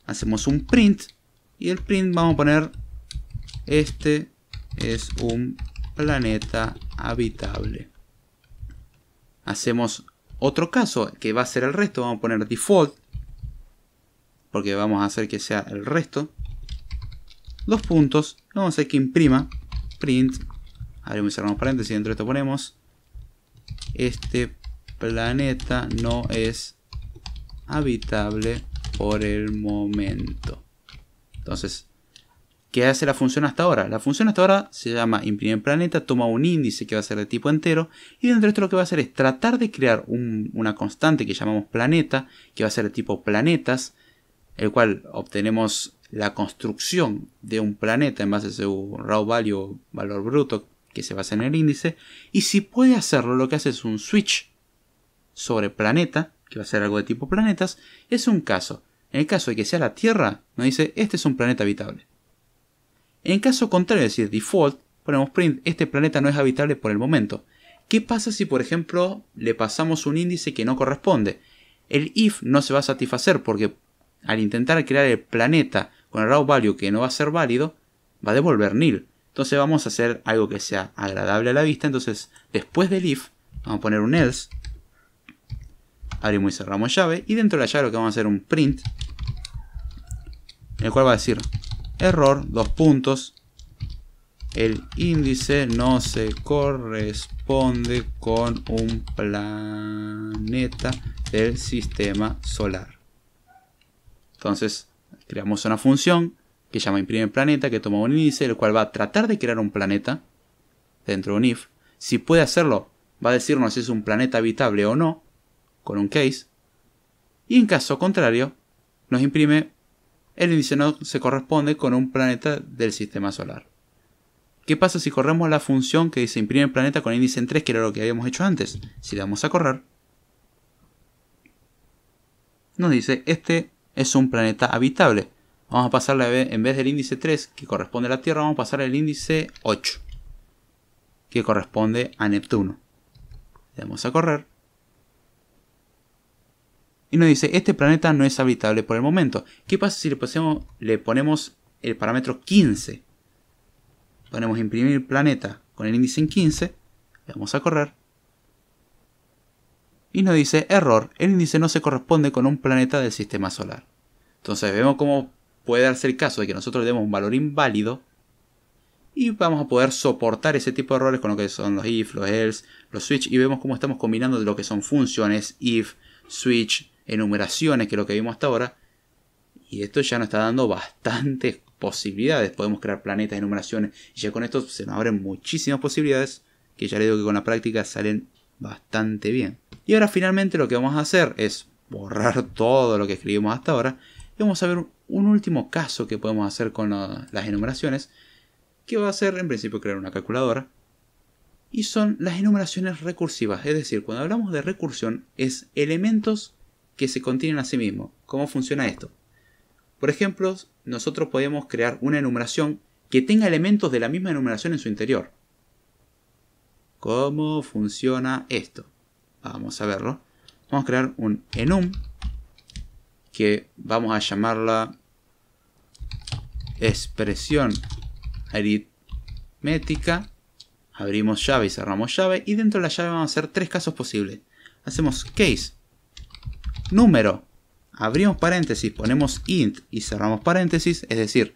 Hacemos un print y el print vamos a poner este es un planeta habitable. Hacemos otro caso que va a ser el resto, vamos a poner default porque vamos a hacer que sea el resto. Dos puntos, vamos a hacer que imprima print, abrimos y cerramos paréntesis, dentro de esto ponemos este planeta no es habitable por el momento. Entonces, ¿qué hace la función hasta ahora? La función hasta ahora se llama imprimir planeta, toma un índice que va a ser de tipo entero y dentro de esto lo que va a hacer es tratar de crear una constante que llamamos planeta, que va a ser de tipo planetas, el cual obtenemos la construcción de un planeta en base a su raw value, valor bruto, que se basa en el índice. Y si puede hacerlo, lo que hace es un switch sobre planeta, que va a ser algo de tipo planetas. Es un caso. En el caso de que sea la Tierra, nos dice este es un planeta habitable. En caso contrario, es decir, default, ponemos print, este planeta no es habitable por el momento. ¿Qué pasa si, por ejemplo, le pasamos un índice que no corresponde? El if no se va a satisfacer porque al intentar crear el planeta con el raw value que no va a ser válido, va a devolver nil. Entonces vamos a hacer algo que sea agradable a la vista. Entonces, después del if, vamos a poner un else. Abrimos y cerramos llave. Y dentro de la llave lo que vamos a hacer un print, en el cual va a decir error, dos puntos. El índice no se corresponde con un planeta del sistema solar. Entonces, creamos una función que se llama imprime planeta, que toma un índice, el cual va a tratar de crear un planeta dentro de un if. Si puede hacerlo, va a decirnos si es un planeta habitable o no, con un case. Y en caso contrario, nos imprime el índice no se corresponde con un planeta del sistema solar. ¿Qué pasa si corremos la función que dice imprime planeta con índice en 3, que era lo que habíamos hecho antes? Si le damos a correr, nos dice este es un planeta habitable. Vamos a pasarle, en vez del índice 3 que corresponde a la Tierra, vamos a pasar el índice 8 que corresponde a Neptuno. Le damos a correr y nos dice este planeta no es habitable por el momento. ¿Qué pasa si le ponemos el parámetro 15? Ponemos imprimir planeta con el índice en 15, le damos a correr y nos dice error, el índice no se corresponde con un planeta del sistema solar. Entonces vemos cómo puede darse el caso de que nosotros le demos un valor inválido y vamos a poder soportar ese tipo de errores con lo que son los if, los else, los switch, y vemos cómo estamos combinando de lo que son funciones, if, switch, enumeraciones, que es lo que vimos hasta ahora. Y esto ya nos está dando bastantes posibilidades. Podemos crear planetas, enumeraciones, y ya con esto se nos abren muchísimas posibilidades que ya les digo que con la práctica salen bastante bien. Y ahora finalmente lo que vamos a hacer es borrar todo lo que escribimos hasta ahora y vamos a ver un último caso que podemos hacer con las enumeraciones, que va a ser en principio crear una calculadora, y son las enumeraciones recursivas. Es decir, cuando hablamos de recursión es elementos que se contienen a sí mismos. ¿Cómo funciona esto? Por ejemplo, nosotros podemos crear una enumeración que tenga elementos de la misma enumeración en su interior. ¿Cómo funciona esto? Vamos a verlo. Vamos a crear un enum que vamos a llamarla expresión aritmética. Abrimos llave y cerramos llave, y dentro de la llave vamos a hacer tres casos posibles. Hacemos case número, abrimos paréntesis, ponemos int y cerramos paréntesis. Es decir,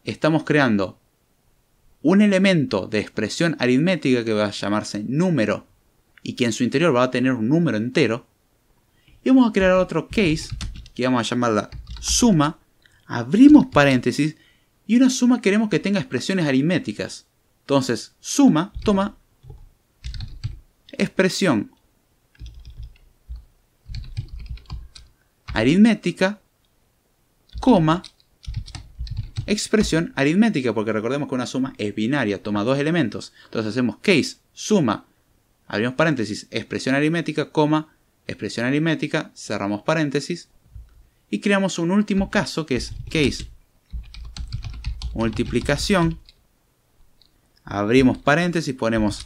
estamos creando un elemento de expresión aritmética que va a llamarse número y que en su interior va a tener un número entero. Y vamos a crear otro case que vamos a llamarla suma. Abrimos paréntesis y una suma queremos que tenga expresiones aritméticas. Entonces suma toma expresión aritmética, coma, expresión aritmética, porque recordemos que una suma es binaria, toma dos elementos. Entonces hacemos case, suma, abrimos paréntesis, expresión aritmética, coma, expresión aritmética, cerramos paréntesis. Y creamos un último caso que es case multiplicación. Abrimos paréntesis, ponemos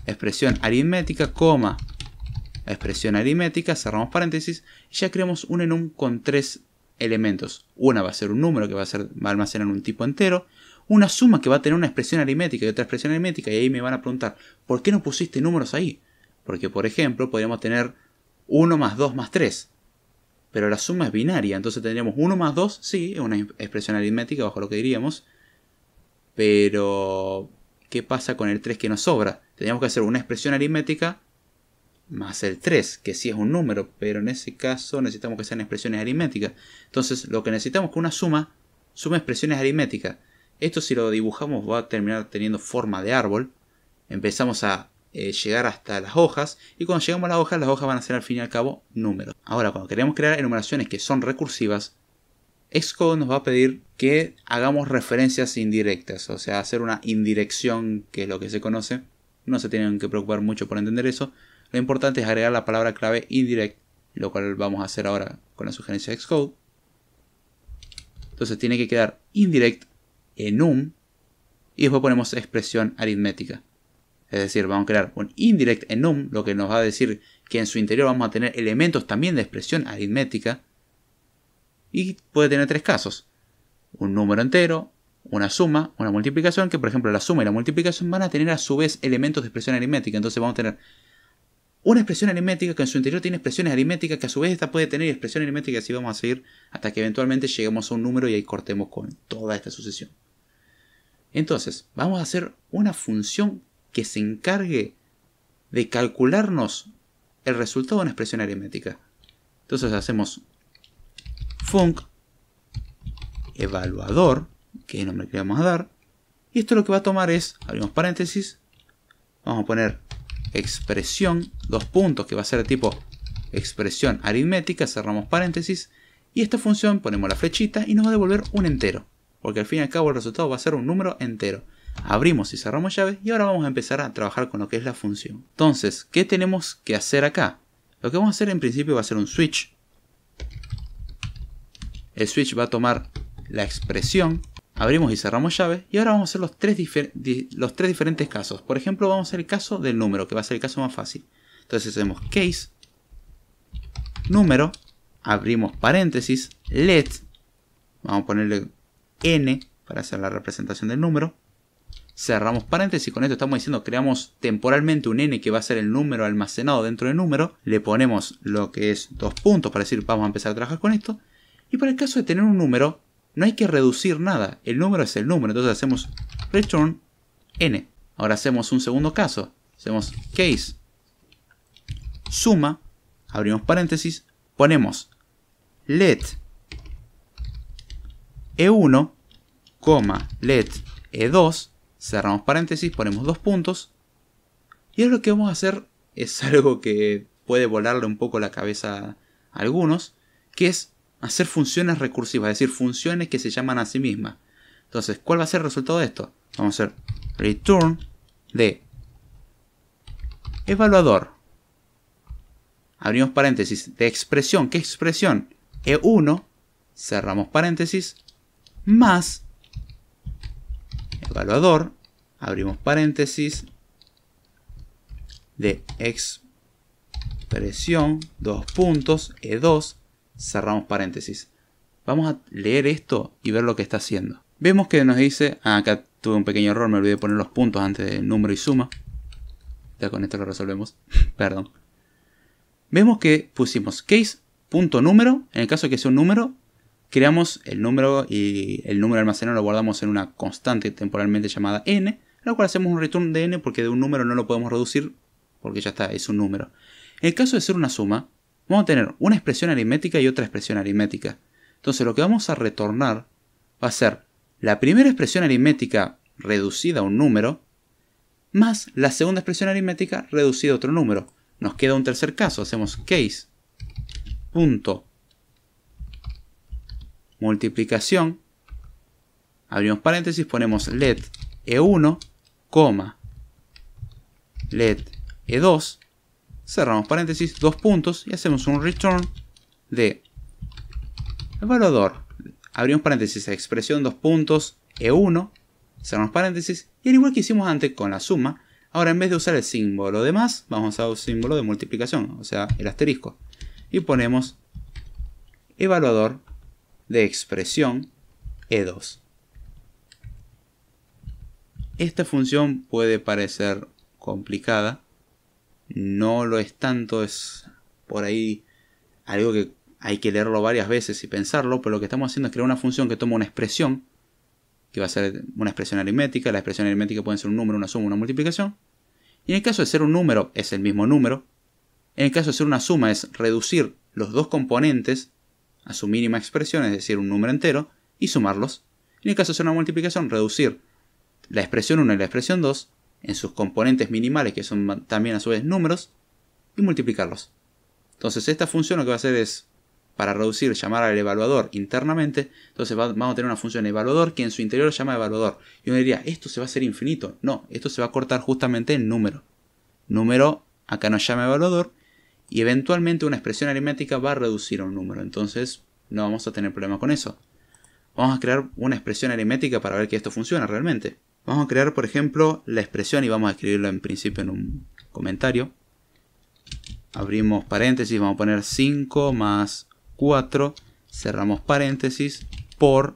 expresión aritmética, coma, expresión aritmética, cerramos paréntesis y ya creamos un enum con 3 elementos. Una va a ser un número que va a almacenar un tipo entero, una suma que va a tener una expresión aritmética y otra expresión aritmética, y ahí me van a preguntar, ¿por qué no pusiste números ahí? Porque, por ejemplo, podríamos tener 1 más 2 más 3, pero la suma es binaria, entonces tendríamos 1 más 2, sí, es una expresión aritmética bajo lo que diríamos, pero ¿qué pasa con el 3 que nos sobra? Tendríamos que hacer una expresión aritmética más el 3, que sí es un número, pero en ese caso necesitamos que sean expresiones aritméticas. Entonces lo que necesitamos es que una suma expresiones aritméticas. Esto, si lo dibujamos, va a terminar teniendo forma de árbol. Empezamos a llegar hasta las hojas, y cuando llegamos a las hojas van a ser al fin y al cabo números. Ahora, cuando queremos crear enumeraciones que son recursivas, Xcode nos va a pedir que hagamos referencias indirectas, o sea, hacer una indirección, que es lo que se conoce. No se tienen que preocupar mucho por entender eso. Lo importante es agregar la palabra clave indirect, lo cual vamos a hacer ahora con la sugerencia de Xcode. Entonces tiene que quedar indirect enum y después ponemos expresión aritmética. Es decir, vamos a crear un indirect enum, lo que nos va a decir que en su interior vamos a tener elementos también de expresión aritmética. Y puede tener 3 casos. Un número entero, una suma, una multiplicación, que por ejemplo la suma y la multiplicación van a tener a su vez elementos de expresión aritmética. Entonces vamos a tener una expresión aritmética que en su interior tiene expresiones aritméticas, que a su vez esta puede tener expresión aritmética, y así vamos a seguir hasta que eventualmente lleguemos a un número y ahí cortemos con toda esta sucesión. Entonces, vamos a hacer una función que se encargue de calcularnos el resultado de una expresión aritmética. Entonces hacemos func evaluador, que es el nombre que le vamos a dar, y esto lo que va a tomar es, abrimos paréntesis, vamos a poner expresión, 2 puntos, que va a ser de tipo expresión aritmética, cerramos paréntesis, y esta función ponemos la flechita y nos va a devolver un entero, porque al fin y al cabo el resultado va a ser un número entero. Abrimos y cerramos llaves y ahora vamos a empezar a trabajar con lo que es la función. Entonces, ¿qué tenemos que hacer acá? Lo que vamos a hacer en principio va a ser un switch. El switch va a tomar la expresión, abrimos y cerramos llaves, y ahora vamos a hacer los tres diferentes casos. Por ejemplo, vamos a hacer el caso del número, que va a ser el caso más fácil. Entonces hacemos case, número, abrimos paréntesis, let, vamos a ponerle n para hacer la representación del número, cerramos paréntesis. Con esto estamos diciendo creamos temporalmente un n que va a ser el número almacenado dentro del número, le ponemos lo que es 2 puntos para decir vamos a empezar a trabajar con esto. Y para el caso de tener un número, no hay que reducir nada. El número es el número. Entonces hacemos return n. Ahora hacemos un segundo caso. Hacemos case suma. Abrimos paréntesis. Ponemos let e1, let e2. Cerramos paréntesis. Ponemos 2 puntos. Y ahora lo que vamos a hacer es algo que puede volarle un poco la cabeza a algunos, que es hacer funciones recursivas, es decir, funciones que se llaman a sí mismas. Entonces, ¿cuál va a ser el resultado de esto? Vamos a hacer return de evaluador. Abrimos paréntesis de expresión. ¿Qué expresión? E1. Cerramos paréntesis. Más evaluador. Abrimos paréntesis de expresión. 2 puntos. E2. Cerramos paréntesis. Vamos a leer esto y ver lo que está haciendo. Vemos que nos dice... acá tuve un pequeño error, me olvidé de poner los puntos antes de número y suma. Ya con esto lo resolvemos. Perdón. Vemos que pusimos case.número. En el caso de que sea un número, creamos el número y el número almacenado lo guardamos en una constante temporalmente llamada n, lo cual hacemos un return de n porque de un número no lo podemos reducir porque ya está, es un número. En el caso de ser una suma, vamos a tener una expresión aritmética y otra expresión aritmética. Entonces lo que vamos a retornar va a ser la primera expresión aritmética reducida a un número, más la segunda expresión aritmética reducida a otro número. Nos queda un tercer caso, hacemos case punto multiplicación, abrimos paréntesis, ponemos let e1, let e2, cerramos paréntesis, 2 puntos y hacemos un return de Evaluador. Abrimos paréntesis, expresión, dos puntos, E1, cerramos paréntesis, y al igual que hicimos antes con la suma, ahora en vez de usar el símbolo de más, vamos a usar un símbolo de multiplicación, o sea, el asterisco. Y ponemos evaluador de expresión E2. Esta función puede parecer complicada, no lo es tanto, es por ahí algo que hay que leerlo varias veces y pensarlo, pero lo que estamos haciendo es crear una función que toma una expresión, que va a ser una expresión aritmética. La expresión aritmética puede ser un número, una suma, una multiplicación. Y en el caso de ser un número, es el mismo número. En el caso de ser una suma, es reducir los dos componentes a su mínima expresión, es decir, un número entero, y sumarlos. En el caso de ser una multiplicación, reducir la expresión 1 y la expresión 2 en sus componentes minimales, que son también a su vez números, y multiplicarlos. Entonces esta función lo que va a hacer es, para reducir, llamar al evaluador internamente. Entonces vamos a tener una función evaluador que en su interior llama evaluador. Y uno diría, esto se va a hacer infinito. No, esto se va a cortar justamente en número. Número acá nos llama evaluador. Y eventualmente una expresión aritmética va a reducir a un número. Entonces no vamos a tener problema con eso. Vamos a crear una expresión aritmética para ver que esto funciona realmente. Vamos a crear, por ejemplo, la expresión y vamos a escribirlo en principio en un comentario. Abrimos paréntesis, vamos a poner 5 más 4, cerramos paréntesis, por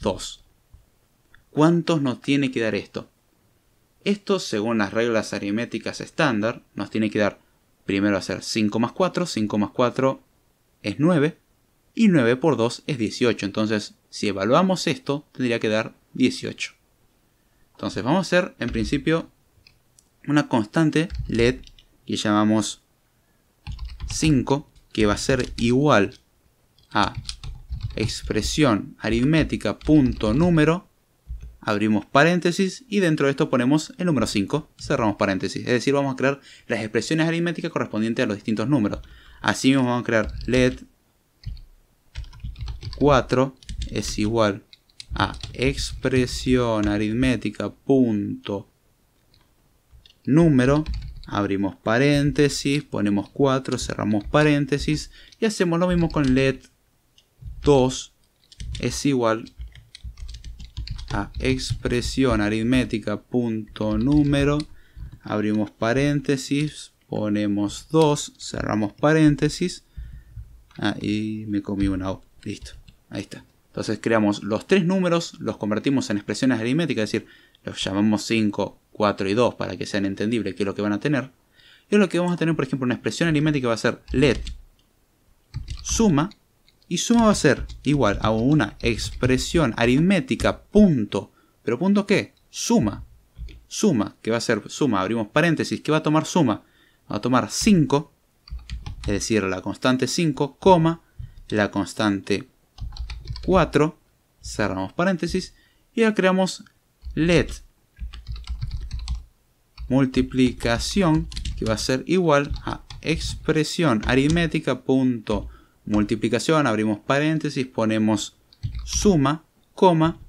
2. ¿Cuántos nos tiene que dar esto? Esto, según las reglas aritméticas estándar, nos tiene que dar, primero hacer 5 más 4, 5 más 4 es 9, y 9 por 2 es 18. Entonces, si evaluamos esto, tendría que dar 18. Entonces, vamos a hacer, en principio, una constante LED que llamamos 5, que va a ser igual a expresión aritmética punto número, abrimos paréntesis y dentro de esto ponemos el número 5, cerramos paréntesis. Es decir, vamos a crear las expresiones aritméticas correspondientes a los distintos números. Así mismo vamos a crear LED 4 es igual a expresión aritmética punto número. Abrimos paréntesis, ponemos 4, cerramos paréntesis y hacemos lo mismo con LED 2 es igual a expresión aritmética punto número. Abrimos paréntesis, ponemos 2, cerramos paréntesis. Y me comí una O. Listo, ahí está. Entonces creamos los tres números, los convertimos en expresiones aritméticas, es decir, los llamamos 5, 4 y 2 para que sean entendibles qué es lo que van a tener. Y lo que vamos a tener, por ejemplo, una expresión aritmética va a ser LED suma. Y suma va a ser igual a una expresión aritmética punto. ¿Pero punto qué? Suma. Suma, que va a ser suma. Abrimos paréntesis. ¿Qué va a tomar suma? Va a tomar 5. Es decir, la constante 5, coma, la constante 4. Cerramos paréntesis. Y ahora creamos LED multiplicación, que va a ser igual a expresión aritmética punto multiplicación, abrimos paréntesis, ponemos suma, coma,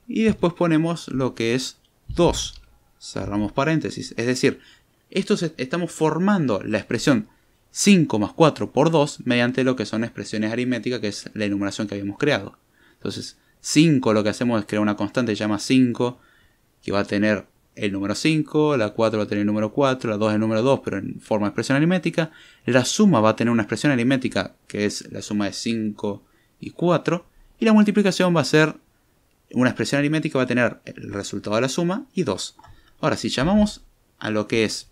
y después ponemos lo que es 2, cerramos paréntesis. Es decir, estamos formando la expresión 5 más 4 por 2 mediante lo que son expresiones aritméticas, que es la enumeración que habíamos creado. Entonces, 5 lo que hacemos es crear una constante que se llama 5, que va a tener el número 5, la 4 va a tener el número 4, la 2 el número 2, pero en forma de expresión aritmética. La suma va a tener una expresión aritmética, que es la suma de 5 y 4. Y la multiplicación va a ser una expresión aritmética, va a tener el resultado de la suma y 2. Ahora, si llamamos a lo que es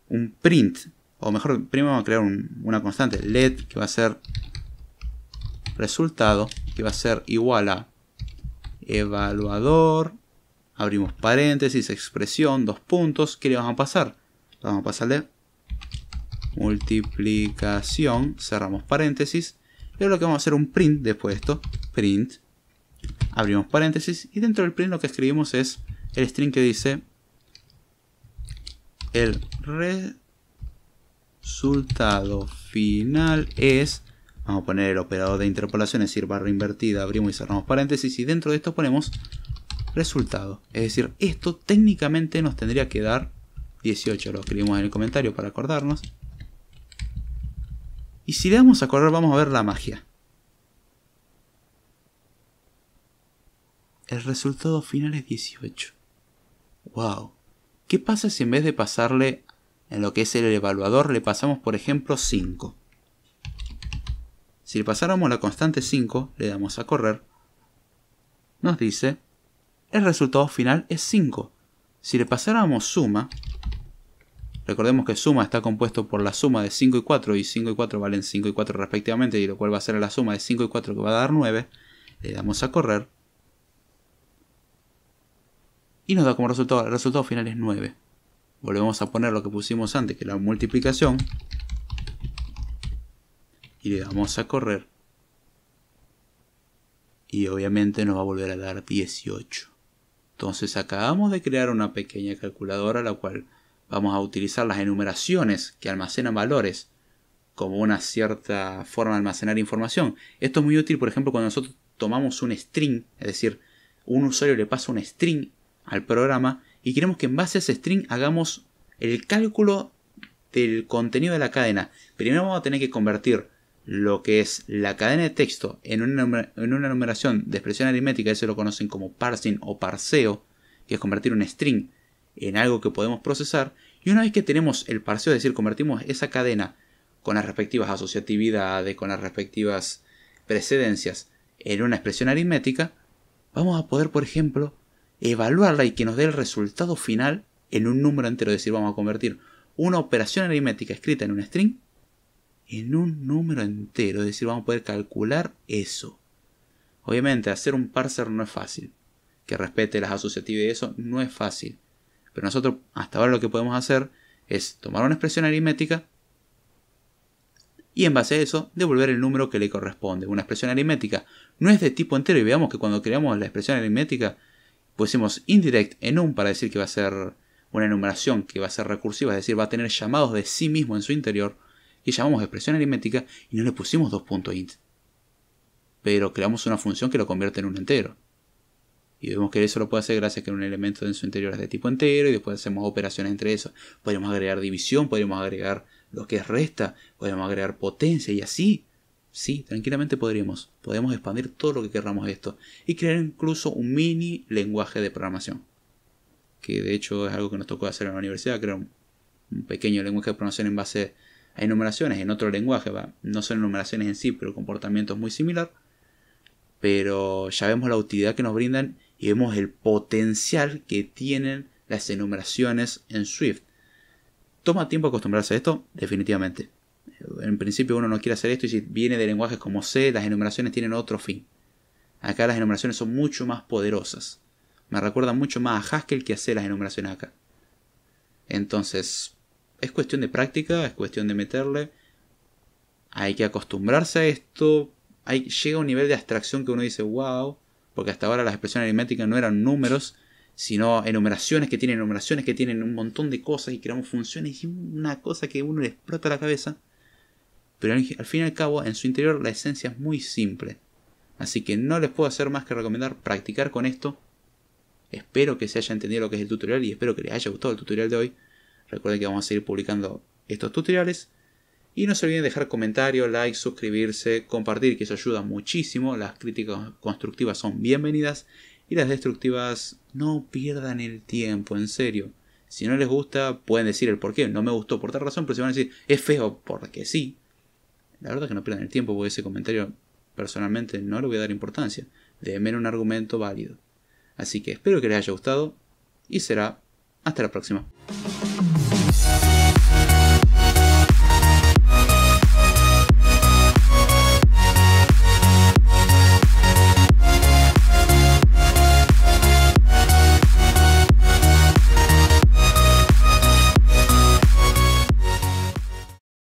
un print, o mejor, primero vamos a crear una constante LED, que va a ser resultado, que va a ser igual a evaluador, abrimos paréntesis, expresión, dos puntos. ¿Qué le vamos a pasar? Vamos a pasarle multiplicación, cerramos paréntesis. Y ahora lo que vamos a hacer un print después de esto. Print, abrimos paréntesis. Y dentro del print lo que escribimos es el string que dice el resultado final es... Vamos a poner el operador de interpolación, es decir, barra invertida, abrimos y cerramos paréntesis. Y dentro de esto ponemos resultado. Es decir, esto técnicamente nos tendría que dar 18. Lo escribimos en el comentario para acordarnos. Y si le damos a acordar, vamos a ver la magia. el resultado final es 18. ¡Wow! ¿Qué pasa si en vez de pasarle en lo que es el evaluador le pasamos, por ejemplo, 5? Si le pasáramos la constante 5, le damos a correr, nos dice, el resultado final es 5. Si le pasáramos suma, recordemos que suma está compuesto por la suma de 5 y 4, y 5 y 4 valen 5 y 4 respectivamente, y lo cual va a ser la suma de 5 y 4 que va a dar 9, le damos a correr, y nos da como resultado, el resultado final es 9. Volvemos a poner lo que pusimos antes, que es la multiplicación, y le damos a correr, y obviamente nos va a volver a dar 18. Entonces acabamos de crear una pequeña calculadora, la cual vamos a utilizar las enumeraciones que almacenan valores como una cierta forma de almacenar información. Esto es muy útil, por ejemplo, cuando nosotros tomamos un string, es decir, un usuario le pasa un string al programa y queremos que en base a ese string hagamos el cálculo del contenido de la cadena. Primero vamos a tener que convertir lo que es la cadena de texto en una enumeración de expresión aritmética, eso lo conocen como parsing o parseo, que es convertir un string en algo que podemos procesar. Y una vez que tenemos el parseo, es decir, convertimos esa cadena con las respectivas asociatividades, con las respectivas precedencias en una expresión aritmética, vamos a poder, por ejemplo, evaluarla y que nos dé el resultado final en un número entero. Es decir, vamos a convertir una operación aritmética escrita en un string en un número entero. Es decir, vamos a poder calcular eso. Obviamente, hacer un parser no es fácil. Que respete las asociatividades, eso no es fácil. Pero nosotros, hasta ahora lo que podemos hacer es tomar una expresión aritmética y en base a eso, devolver el número que le corresponde. Una expresión aritmética no es de tipo entero. Y veamos que cuando creamos la expresión aritmética, pusimos indirect enum para decir que va a ser una enumeración que va a ser recursiva. Es decir, va a tener llamados de sí mismo en su interior. Y llamamos expresión aritmética y no le pusimos 2.int. Pero creamos una función que lo convierte en un entero. Y vemos que eso lo puede hacer gracias a que un elemento en su interior es de tipo entero y después hacemos operaciones entre eso. Podemos agregar división, podemos agregar lo que es resta, podemos agregar potencia y así. Sí, tranquilamente podemos expandir todo lo que queramos esto y crear incluso un mini lenguaje de programación. Que de hecho es algo que nos tocó hacer en la universidad, crear un pequeño lenguaje de programación en base a enumeraciones en otro lenguaje. No son enumeraciones en sí, pero el comportamiento es muy similar. Pero ya vemos la utilidad que nos brindan y vemos el potencial que tienen las enumeraciones en Swift. ¿Toma tiempo acostumbrarse a esto? Definitivamente. En principio uno no quiere hacer esto y si viene de lenguajes como C, las enumeraciones tienen otro fin. Acá las enumeraciones son mucho más poderosas. Me recuerdan mucho más a Haskell que a C las enumeraciones acá. Entonces, es cuestión de práctica, es cuestión de meterle. Hay que acostumbrarse a esto. Llega un nivel de abstracción que uno dice, wow, porque hasta ahora las expresiones aritméticas no eran números, sino enumeraciones que tienen un montón de cosas y creamos funciones y una cosa que a uno le explota la cabeza. Pero al fin y al cabo, en su interior la esencia es muy simple. Así que no les puedo hacer más que recomendar practicar con esto. Espero que se haya entendido lo que es el tutorial y espero que les haya gustado el tutorial de hoy. Recuerden que vamos a seguir publicando estos tutoriales. Y no se olviden dejar comentarios, like, suscribirse, compartir, que eso ayuda muchísimo. Las críticas constructivas son bienvenidas. Y las destructivas, no pierdan el tiempo, en serio. Si no les gusta, pueden decir el por qué. No me gustó por tal razón, pero si van a decir, es feo porque sí. La verdad es que no pierdan el tiempo, porque ese comentario personalmente no le voy a dar importancia. Denme un argumento válido. Así que espero que les haya gustado y será hasta la próxima.